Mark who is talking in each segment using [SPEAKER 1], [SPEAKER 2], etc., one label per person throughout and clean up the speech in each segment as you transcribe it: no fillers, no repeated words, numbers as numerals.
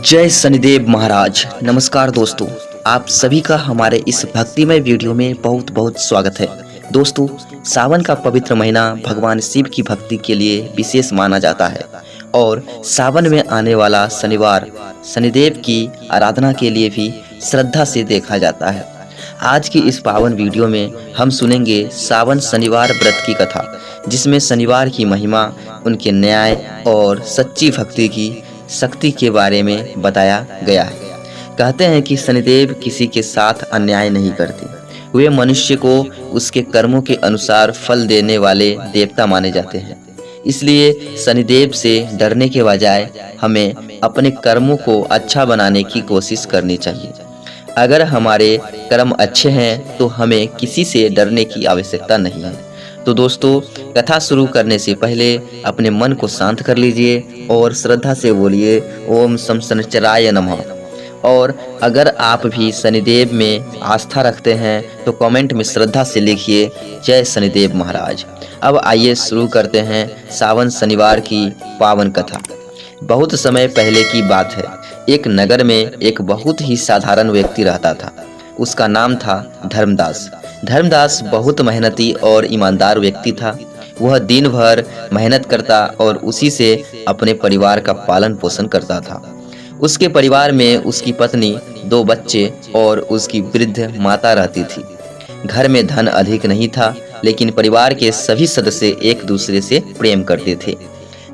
[SPEAKER 1] जय शनिदेव महाराज। नमस्कार दोस्तों, आप सभी का हमारे इस भक्तिमय वीडियो में बहुत बहुत स्वागत है। दोस्तों, सावन का पवित्र महीना भगवान शिव की भक्ति के लिए विशेष माना जाता है और सावन में आने वाला शनिवार शनिदेव की आराधना के लिए भी श्रद्धा से देखा जाता है। आज की इस पावन वीडियो में हम सुनेंगे सावन शनिवार व्रत की कथा, जिसमें शनिवार की महिमा, उनके न्याय और सच्ची भक्ति की शक्ति के बारे में बताया गया है। कहते हैं कि शनिदेव किसी के साथ अन्याय नहीं करते। वे मनुष्य को उसके कर्मों के अनुसार फल देने वाले देवता माने जाते हैं। इसलिए शनिदेव से डरने के बजाय हमें अपने कर्मों को अच्छा बनाने की कोशिश करनी चाहिए। अगर हमारे कर्म अच्छे हैं तो हमें किसी से डरने की आवश्यकता नहीं है। तो दोस्तों, कथा शुरू करने से पहले अपने मन को शांत कर लीजिए और श्रद्धा से बोलिए ओम शं शनिश्चराय नमः। और अगर आप भी शनिदेव में आस्था रखते हैं तो कमेंट में श्रद्धा से लिखिए जय शनिदेव महाराज। अब आइए शुरू करते हैं सावन शनिवार की पावन कथा। बहुत समय पहले की बात है। एक नगर में एक बहुत ही साधारण व्यक्ति रहता था। उसका नाम था धर्मदास। धर्मदास बहुत मेहनती और ईमानदार व्यक्ति था। वह दिन भर मेहनत करता और उसी से अपने परिवार का पालन पोषण करता था। उसके परिवार में उसकी पत्नी, 2 बच्चे और उसकी वृद्ध माता रहती थी। घर में धन अधिक नहीं था, लेकिन परिवार के सभी सदस्य एक दूसरे से प्रेम करते थे।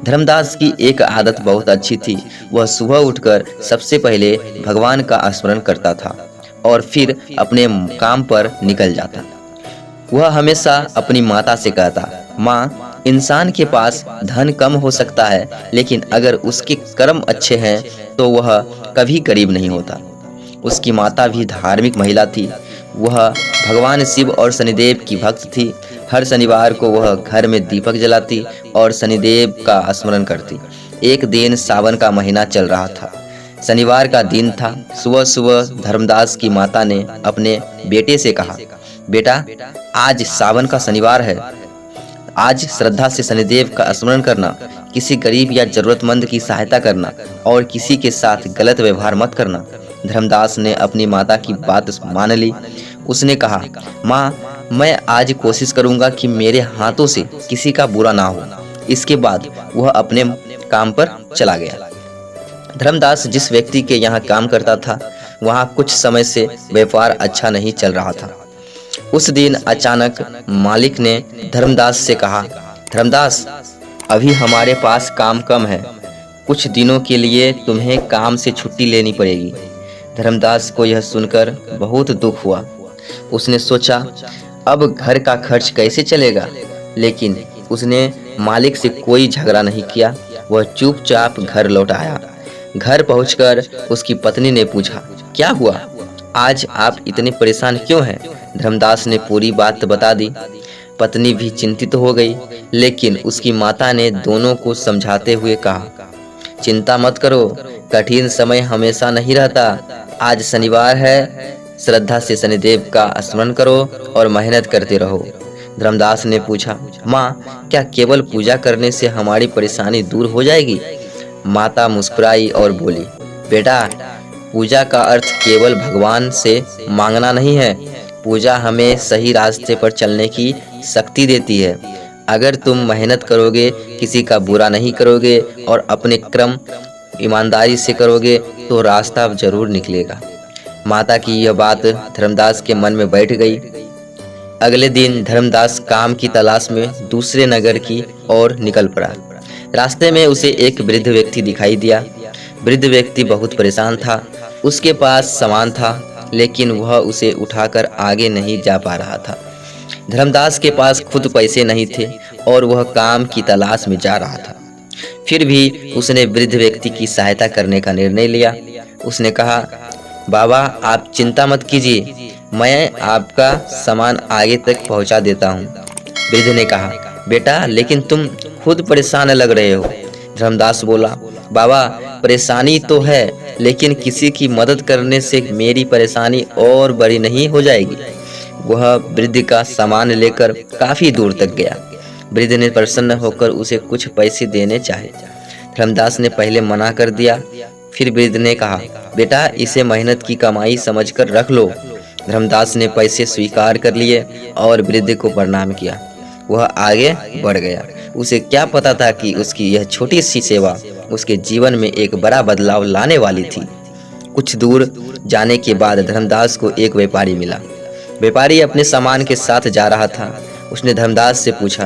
[SPEAKER 1] धर्मदास की एक आदत बहुत अच्छी थी। वह सुबह उठकर सबसे पहले भगवान का स्मरण करता था और फिर अपने काम पर निकल जाता। वह हमेशा अपनी माता से कहता, माँ, इंसान के पास धन कम हो सकता है, लेकिन अगर उसके कर्म अच्छे हैं तो वह कभी गरीब नहीं होता। उसकी माता भी धार्मिक महिला थी। वह भगवान शिव और शनिदेव की भक्त थी। हर शनिवार को वह घर में दीपक जलाती और शनिदेव का स्मरण करती। एक दिन सावन का महीना चल रहा था। शनिवार का दिन था। सुबह सुबह धर्मदास की माता ने अपने बेटे से कहा, बेटा, आज सावन का शनिवार है। आज श्रद्धा से शनिदेव का स्मरण करना, किसी गरीब या जरूरतमंद की सहायता करना और किसी के साथ गलत व्यवहार मत करना। धर्मदास ने अपनी माता की बात मान ली। उसने कहा, माँ, मैं आज कोशिश करूंगा कि मेरे हाथों से किसी का बुरा ना हो। इसके बाद वह अपने काम पर चला गया। धर्मदास जिस व्यक्ति के यहाँ काम करता था, वहाँ कुछ समय से व्यापार अच्छा नहीं चल रहा था। उस दिन अचानक मालिक ने धर्मदास से कहा, धर्मदास, अभी हमारे पास काम कम है। कुछ दिनों के लिए तुम्हें काम से छुट्टी लेनी पड़ेगी। धर्मदास को यह सुनकर बहुत दुख हुआ। उसने सोचा, अब घर का खर्च कैसे चलेगा? लेकिन उसने मालिक से कोई झगड़ा नहीं किया। वह चुपचाप घर लौट आया। घर पहुंचकर उसकी पत्नी ने पूछा, क्या हुआ? आज आप इतने परेशान क्यों हैं? धर्मदास ने पूरी बात बता दी। पत्नी भी चिंतित हो गई, लेकिन उसकी माता ने दोनों को समझाते हुए कहा, चिंता मत करो, कठिन समय हमेशा नहीं रहता। आज शनिवार है, श्रद्धा से शनिदेव का स्मरण करो और मेहनत करते रहो। धर्मदास ने पूछा, माँ, क्या केवल पूजा करने से हमारी परेशानी दूर हो जाएगी? माता मुस्कुराई और बोली, बेटा, पूजा का अर्थ केवल भगवान से मांगना नहीं है। पूजा हमें सही रास्ते पर चलने की शक्ति देती है। अगर तुम मेहनत करोगे, किसी का बुरा नहीं करोगे और अपने कर्म ईमानदारी से करोगे तो रास्ता जरूर निकलेगा। माता की यह बात धर्मदास के मन में बैठ गई। अगले दिन धर्मदास काम की तलाश में दूसरे नगर की ओर निकल पड़ा। रास्ते में उसे एक वृद्ध व्यक्ति दिखाई दिया। वृद्ध व्यक्ति बहुत परेशान था। उसके पास सामान था, लेकिन वह उसे उठाकर आगे नहीं जा पा रहा था। धर्मदास के पास खुद पैसे नहीं थे और वह काम की तलाश में जा रहा था। फिर भी उसने वृद्ध व्यक्ति की सहायता करने का निर्णय लिया। उसने कहा, बाबा, आप चिंता मत कीजिए, मैं आपका सामान आगे तक पहुंचा देता हूं। वृद्ध ने कहा, बेटा, लेकिन तुम खुद परेशान लग रहे हो। धर्मदास बोला, बाबा, परेशानी तो है, लेकिन किसी की मदद करने से मेरी परेशानी और बड़ी नहीं हो जाएगी। वह वृद्ध का सामान लेकर काफी दूर तक गया। वृद्ध ने प्रसन्न होकर उसे कुछ पैसे देने चाहे। धर्मदास ने पहले मना कर दिया, फिर वृद्ध ने कहा, बेटा इसे मेहनत की कमाई समझकर रख लो। धर्मदास ने पैसे स्वीकार कर लिए और वृद्ध को प्रणाम किया। वह आगे बढ़ गया। उसे क्या पता था कि उसकी यह छोटी सी सेवा उसके जीवन में एक बड़ा बदलाव लाने वाली थी। कुछ दूर जाने के बाद धर्मदास को एक व्यापारी मिला। व्यापारी अपने सामान के साथ जा रहा था। उसने धर्मदास से पूछा,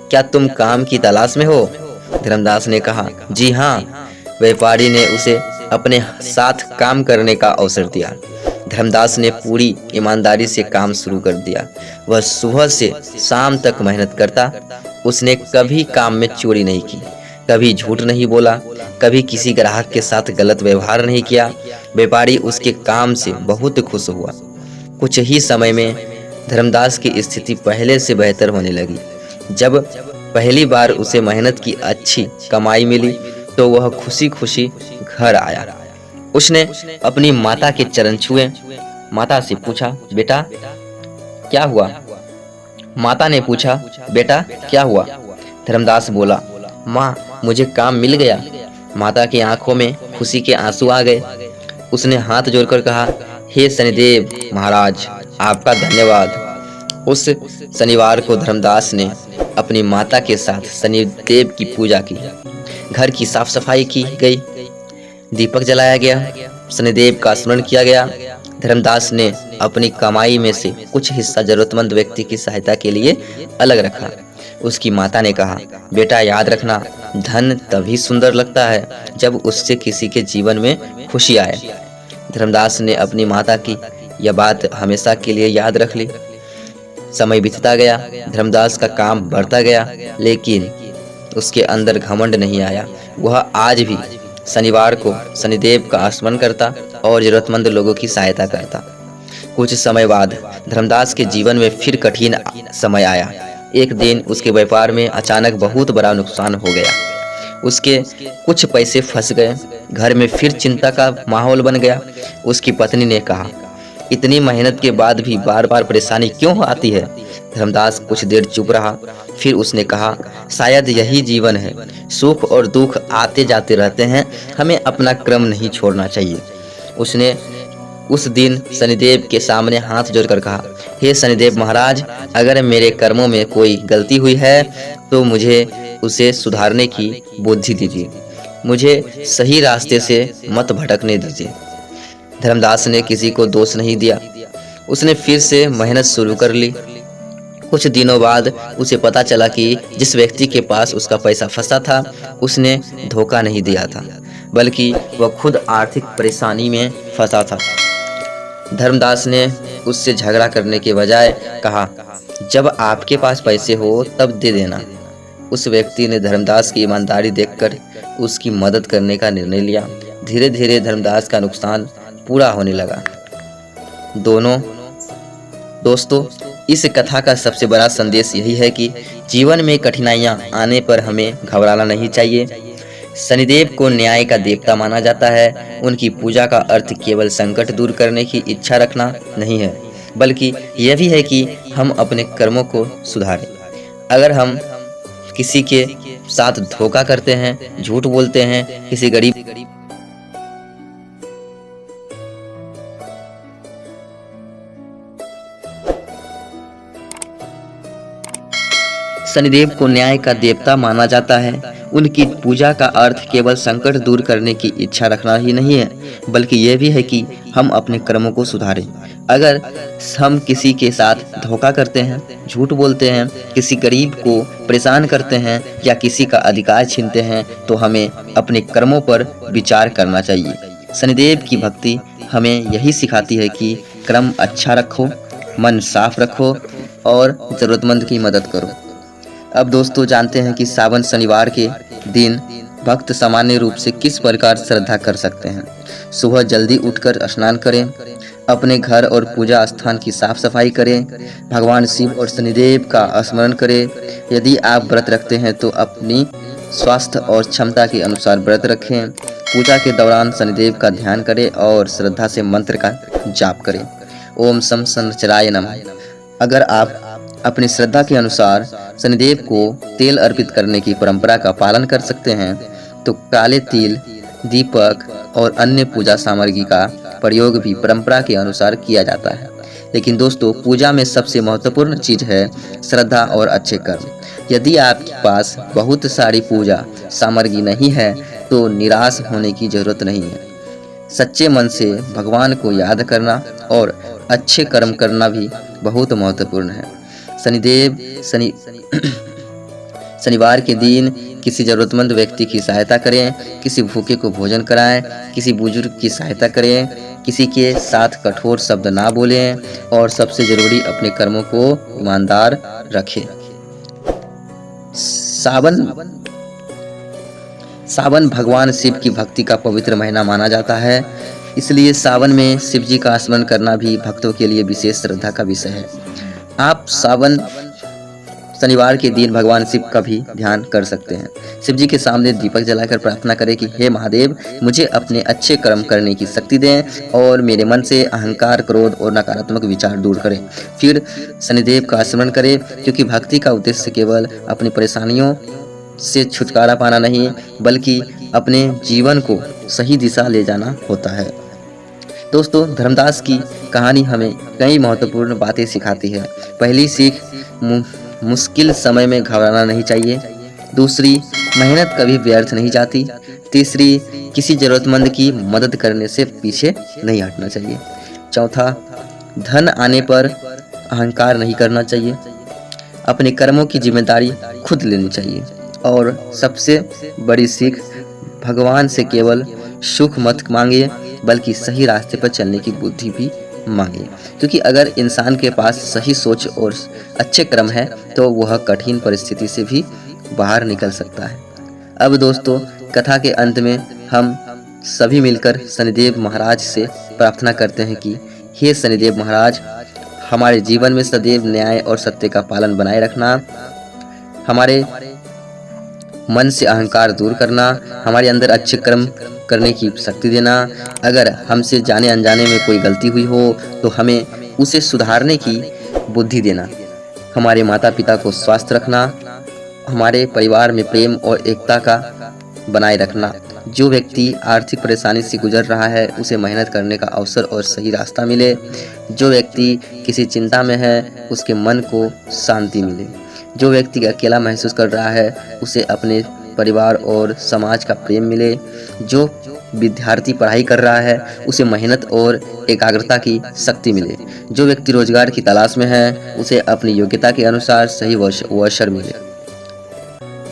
[SPEAKER 1] क्या तुम काम की तलाश में हो? धर्मदास ने कहा, जी हाँ। व्यापारी ने उसे अपने साथ काम करने का अवसर दिया। धर्मदास ने पूरी ईमानदारी से काम शुरू कर दिया। वह सुबह से शाम तक मेहनत करता। उसने कभी काम में चोरी नहीं की, कभी झूठ नहीं बोला, कभी किसी ग्राहक के साथ गलत व्यवहार नहीं किया। व्यापारी उसके काम से बहुत खुश हुआ। कुछ ही समय में धर्मदास की स्थिति पहले से बेहतर होने लगी। जब पहली बार उसे मेहनत की अच्छी कमाई मिली तो वह खुशी खुशी घर आया। उसने अपनी माता के चरण छुए। माता से पूछा, बेटा क्या हुआ? माता ने पूछा, बेटा क्या हुआ? धर्मदास बोला, माँ मुझे काम मिल गया। माता की आंखों में खुशी के आंसू आ गए। उसने हाथ जोड़कर कहा, हे शनिदेव महाराज, आपका धन्यवाद। उस शनिवार को धर्मदास ने अपनी माता के साथ शनिदेव की पूजा की। घर की साफ सफाई की गई, दीपक जलाया गया, शनिदेव का स्मरण किया गया। धर्मदास ने अपनी कमाई में से कुछ हिस्सा जरूरतमंद व्यक्ति की सहायता के लिए अलग रखा। उसकी माता ने कहा, बेटा याद रखना, धन तभी सुंदर लगता है जब उससे किसी के जीवन में खुशी आए। धर्मदास ने अपनी माता की यह बात हमेशा के लिए याद रख ली। समय बीतता गया, धर्मदास का काम बढ़ता गया, लेकिन उसके अंदर घमंड नहीं आया। वह आज भी शनिवार को शनिदेव का स्मरण करता और जरूरतमंद लोगों की सहायता करता। कुछ समय बाद धर्मदास के जीवन में फिर कठिन समय आया। एक दिन उसके व्यापार में अचानक बहुत बड़ा नुकसान हो गया। उसके कुछ पैसे फंस गए। घर में फिर चिंता का माहौल बन गया। उसकी पत्नी ने कहा, इतनी मेहनत के बाद भी बार बार परेशानी क्यों आती है? धर्मदास कुछ देर चुप रहा। फिर उसने कहा, शायद यही जीवन है, सुख और दुख आते जाते रहते हैं, हमें अपना क्रम नहीं छोड़ना चाहिए। उसने उस दिन शनिदेव के सामने हाथ जोड़कर कहा, हे शनिदेव महाराज, अगर मेरे कर्मों में कोई गलती हुई है तो मुझे उसे सुधारने की बुद्धि दीजिए। मुझे सही रास्ते से मत भटकने दीजिए। धर्मदास ने किसी को दोष नहीं दिया। उसने फिर से मेहनत शुरू कर ली। कुछ दिनों बाद उसे पता चला कि जिस व्यक्ति के पास उसका पैसा फंसा था उसने धोखा नहीं दिया था, बल्कि वह खुद आर्थिक परेशानी में फंसा था। धर्मदास ने उससे झगड़ा करने के बजाय कहा, जब आपके पास पैसे हो तब दे देना। उस व्यक्ति ने धर्मदास की ईमानदारी देखकर उसकी मदद करने का निर्णय लिया। धीरे धीरे धर्मदास का नुकसान पूरा होने लगा। दोस्तों, इस कथा का सबसे बड़ा संदेश यही है कि जीवन में कठिनाइयां आने पर हमें घबराना नहीं चाहिए। शनिदेव को न्याय का देवता माना जाता है। उनकी पूजा का अर्थ केवल संकट दूर करने की इच्छा रखना नहीं है, बल्कि यह भी है कि हम अपने कर्मों को सुधारें। अगर हम किसी के साथ धोखा करते हैं, झूठ बोलते हैं, किसी गरीब शनिदेव को न्याय का देवता माना जाता है। उनकी पूजा का अर्थ केवल संकट दूर करने की इच्छा रखना ही नहीं है, बल्कि यह भी है कि हम अपने कर्मों को सुधारें। अगर हम किसी के साथ धोखा करते हैं, झूठ बोलते हैं, किसी गरीब को परेशान करते हैं या किसी का अधिकार छीनते हैं, तो हमें अपने कर्मों पर विचार करना चाहिए। शनिदेव की भक्ति हमें यही सिखाती है कि कर्म अच्छा रखो, मन साफ रखो और ज़रूरतमंद की मदद करो। अब दोस्तों जानते हैं कि सावन शनिवार के दिन भक्त सामान्य रूप से किस प्रकार श्रद्धा कर सकते हैं। सुबह जल्दी उठकर स्नान करें, अपने घर और पूजा स्थान की साफ सफाई करें, भगवान शिव और शनिदेव का स्मरण करें। यदि आप व्रत रखते हैं तो अपनी स्वास्थ्य और क्षमता के अनुसार व्रत रखें। पूजा के दौरान शनिदेव का ध्यान करें और श्रद्धा से मंत्र का जाप करें। ओम शं शनिश्चराय नमः। अगर आप अपनी श्रद्धा के अनुसार शनिदेव को तेल अर्पित करने की परंपरा का पालन कर सकते हैं तो काले तिल दीपक और अन्य पूजा सामग्री का प्रयोग भी परंपरा के अनुसार किया जाता है। लेकिन दोस्तों, पूजा में सबसे महत्वपूर्ण चीज़ है श्रद्धा और अच्छे कर्म। यदि आपके पास बहुत सारी पूजा सामग्री नहीं है तो निराश होने की ज़रूरत नहीं है। सच्चे मन से भगवान को याद करना और अच्छे कर्म करना भी बहुत महत्वपूर्ण है। शनिवार के दिन किसी ज़रूरतमंद व्यक्ति की सहायता करें, किसी भूखे को भोजन कराएं, किसी बुजुर्ग की सहायता करें, किसी के साथ कठोर शब्द ना बोलें और सबसे ज़रूरी अपने कर्मों को ईमानदार रखें। सावन भगवान शिव की भक्ति का पवित्र महीना माना जाता है, इसलिए सावन में शिव जी का स्मरण करना भी भक्तों के लिए विशेष श्रद्धा का विषय है। आप शनिवार के दिन भगवान शिव का भी ध्यान कर सकते हैं। शिव जी के सामने दीपक जलाकर प्रार्थना करें कि हे महादेव, मुझे अपने अच्छे कर्म करने की शक्ति दें और मेरे मन से अहंकार, क्रोध और नकारात्मक विचार दूर करें। फिर शनिदेव का स्मरण करें, क्योंकि भक्ति का उद्देश्य केवल अपनी परेशानियों से छुटकारा पाना नहीं, बल्कि अपने जीवन को सही दिशा ले जाना होता है। दोस्तों, धर्मदास की कहानी हमें कई महत्वपूर्ण बातें सिखाती है। पहली सीख, मुश्किल समय में घबराना नहीं चाहिए। दूसरी, मेहनत कभी व्यर्थ नहीं जाती। तीसरी, किसी ज़रूरतमंद की मदद करने से पीछे नहीं हटना चाहिए। चौथा, धन आने पर अहंकार नहीं करना चाहिए। अपने कर्मों की जिम्मेदारी खुद लेनी चाहिए। और सबसे बड़ी सीख, भगवान से केवल सुख मत मांगिए, बल्कि सही रास्ते पर चलने की बुद्धि भी मांगिए, क्योंकि अगर इंसान के पास सही सोच और अच्छे कर्म है तो वह कठिन परिस्थिति से भी बाहर निकल सकता है। अब दोस्तों, कथा के अंत में हम सभी मिलकर शनिदेव महाराज से प्रार्थना करते हैं कि हे शनिदेव महाराज, हमारे जीवन में सदैव न्याय और सत्य का पालन बनाए रखना, हमारे मन से अहंकार दूर करना, हमारे अंदर अच्छे कर्म करने की शक्ति देना। अगर हमसे जाने अनजाने में कोई गलती हुई हो तो हमें उसे सुधारने की बुद्धि देना। हमारे माता पिता को स्वस्थ रखना, हमारे परिवार में प्रेम और एकता का बनाए रखना। जो व्यक्ति आर्थिक परेशानी से गुजर रहा है उसे मेहनत करने का अवसर और सही रास्ता मिले। जो व्यक्ति किसी चिंता में है उसके मन को शांति मिले। जो व्यक्ति अकेला महसूस कर रहा है उसे अपने परिवार और समाज का प्रेम मिले। जो विद्यार्थी पढ़ाई कर रहा है उसे मेहनत और एकाग्रता की शक्ति मिले। जो व्यक्ति रोजगार की तलाश में है उसे अपनी योग्यता के अनुसार सही अवसर मिले।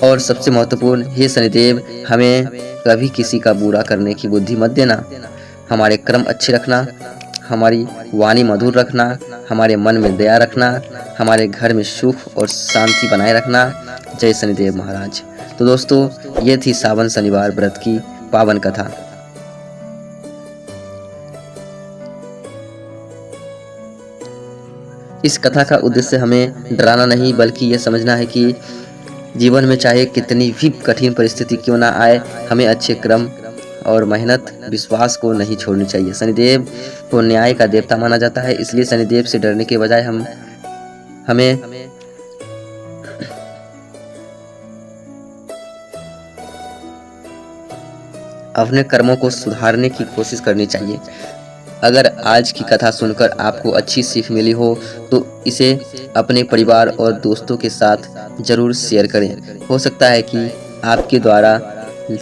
[SPEAKER 1] और सबसे महत्वपूर्ण, हे शनिदेव, हमें कभी किसी का बुरा करने की बुद्धि मत देना। हमारे कर्म अच्छे रखना, हमारी वाणी मधुर रखना, हमारे मन में दया रखना, हमारे घर में सुख और शांति बनाए रखना। जय शनिदेव महाराज। तो दोस्तों, ये थी सावन शनिवार व्रत की पावन कथा। इस कथा का उद्देश्य हमें डराना नहीं, बल्कि ये समझना है कि जीवन में चाहे कितनी भी कठिन परिस्थिति क्यों ना आए, हमें अच्छे कर्म और मेहनत, विश्वास को नहीं छोड़नी चाहिए। शनिदेव को न्याय का देवता माना जाता है, इसलिए शनिदेव से डरने के बजाय हमें अपने कर्मों को सुधारने की कोशिश करनी चाहिए। अगर आज की कथा सुनकर आपको अच्छी सीख मिली हो तो इसे अपने परिवार और दोस्तों के साथ ज़रूर शेयर करें। हो सकता है कि आपके द्वारा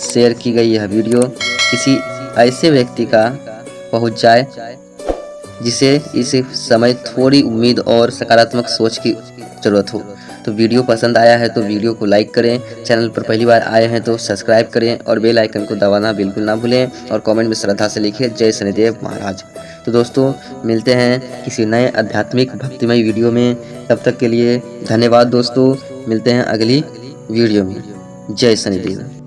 [SPEAKER 1] शेयर की गई यह वीडियो किसी ऐसे व्यक्ति का पहुंच जाए जिसे इस समय थोड़ी उम्मीद और सकारात्मक सोच की ज़रूरत हो। तो वीडियो पसंद आया है तो वीडियो को लाइक करें, चैनल पर पहली बार आए हैं तो सब्सक्राइब करें और बेल आइकन को दबाना बिल्कुल ना भूलें और कमेंट में श्रद्धा से लिखिए जय शनिदेव महाराज। तो दोस्तों, मिलते हैं किसी नए आध्यात्मिक भक्तिमय वीडियो में। तब तक के लिए धन्यवाद दोस्तों। मिलते हैं अगली वीडियो में। जय शनिदेव।